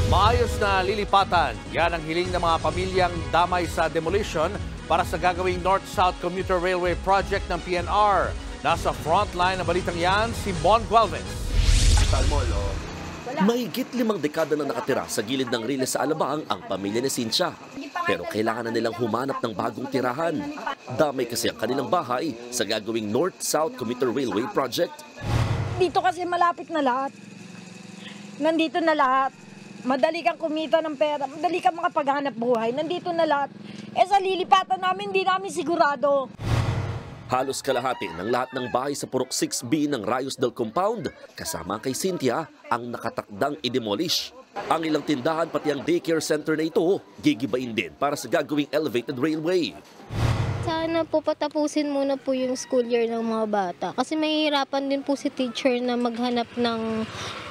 Maayos na lilipatan. Yan ang hiling ng mga pamilyang damay sa demolition para sa gagawing North-South Commuter Railway Project ng PNR. Nasa frontline ng balitang yan, si Bon Gualvez. Mahigit 5 dekada na nakatira sa gilid ng Riles sa Alabang ang pamilya ni Cynthia. Pero kailangan na nilang humanap ng bagong tirahan. Damay kasi ang kanilang bahay sa gagawing North-South Commuter Railway Project. Dito kasi malapit na lahat. Nandito na lahat. Madali kang kumita ng pera, madali kang makapaghanap buhay. Nandito na lahat. Sa lilipatan namin, hindi namin sigurado. Halos kalahati ng lahat ng bahay sa Purok 6B ng Rayos del Compound, kasama kay Cynthia, ang nakatakdang i-demolish. Ang ilang tindahan pati ang daycare center na ito, gigibain din para sa gagawing elevated railway. Sana po patapusin muna po yung school year ng mga bata. Kasi mahihirapan din po si teacher na maghanap ng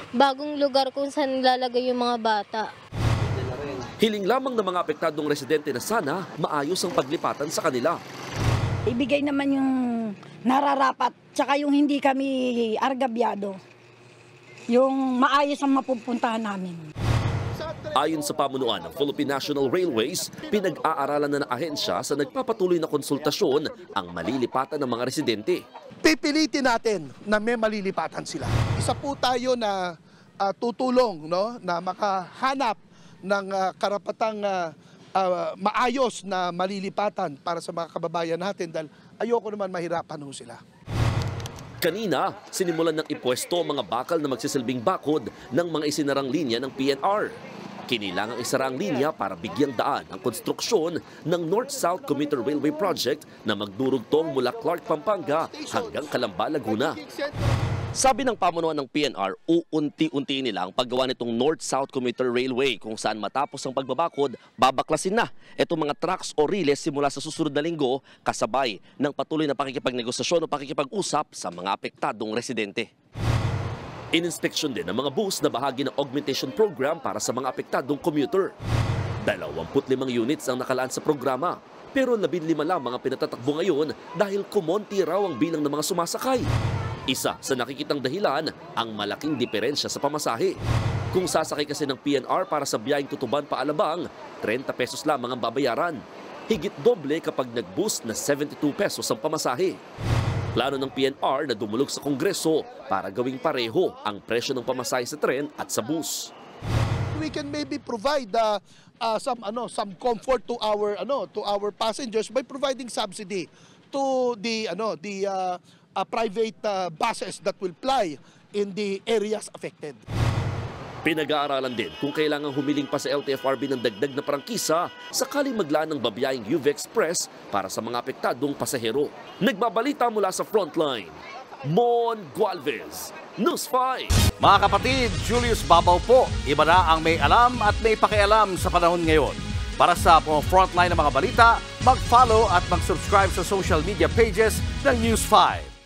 bagong lugar kung saan lalagay yung mga bata. Hiling lamang ng mga apektadong residente na sana maayos ang paglipatan sa kanila. Ibigay naman yung nararapat, tsaka yung hindi kami argabyado. Yung maayos ang mapupuntahan namin. Ayon sa pamunuan ng Philippine National Railways, pinag-aaralan na ng ahensya sa nagpapatuloy na konsultasyon ang malilipatan ng mga residente. Pipilitin natin na may malilipatan sila. Isa po tayo na tutulong, no, na makahanap ng karapatang maayos na malilipatan para sa mga kababayan natin dahil ayoko naman mahirapan ho sila. Kanina, sinimulan ng ipwesto mga bakal na magsisilbing bakod ng mga isinarang linya ng PNR. Kinilangang isara ang linya para bigyang daan ang konstruksyon ng North-South Commuter Railway Project na magdurugtong mula Clark, Pampanga hanggang Calamba, Laguna. Sabi ng pamunuan ng PNR, uunti-unti nila ang paggawa nitong North-South Commuter Railway kung saan matapos ang pagbabakod, babaklasin na itong mga tracks o riles simula sa susunod na linggo kasabay ng patuloy na pakikipagnegosasyon o pakikipag-usap sa mga apektadong residente. Ininspeksyon din ang mga bus na bahagi ng augmentation program para sa mga apektadong commuter. 25 units ang nakalaan sa programa, pero 15 lamang ang pinatatakbo ngayon dahil kumonti raw ang bilang ng mga sumasakay. Isa sa nakikitang dahilan ang malaking diferensya sa pamasahe. Kung sasakay kasi ng PNR para sa biyaheng Tutuban pa Alabang, 30 pesos lamang ang babayaran. Higit doble kapag nag-bus na 72 pesos ang pamasahe. Plano ng PNR na dumulog sa Kongreso para gawing pareho ang presyo ng pamasahe sa tren at sa bus. We can maybe provide some comfort to our passengers by providing subsidy to the private buses that will ply in the areas affected. Pinag-aaralan din kung kailangang humiling pa sa LTFRB ng dagdag na prangkisa sakaling maglaan ng babiyahing UV Express para sa mga apektadong pasahero. Nagbabalita mula sa frontline, Mon Gualvez, News 5. Mga kapatid, Julius Babaw po. Iba na ang may alam at may pakialam sa panahon ngayon. Para sa frontline ng mga balita, mag-follow at mag-subscribe sa social media pages ng News 5.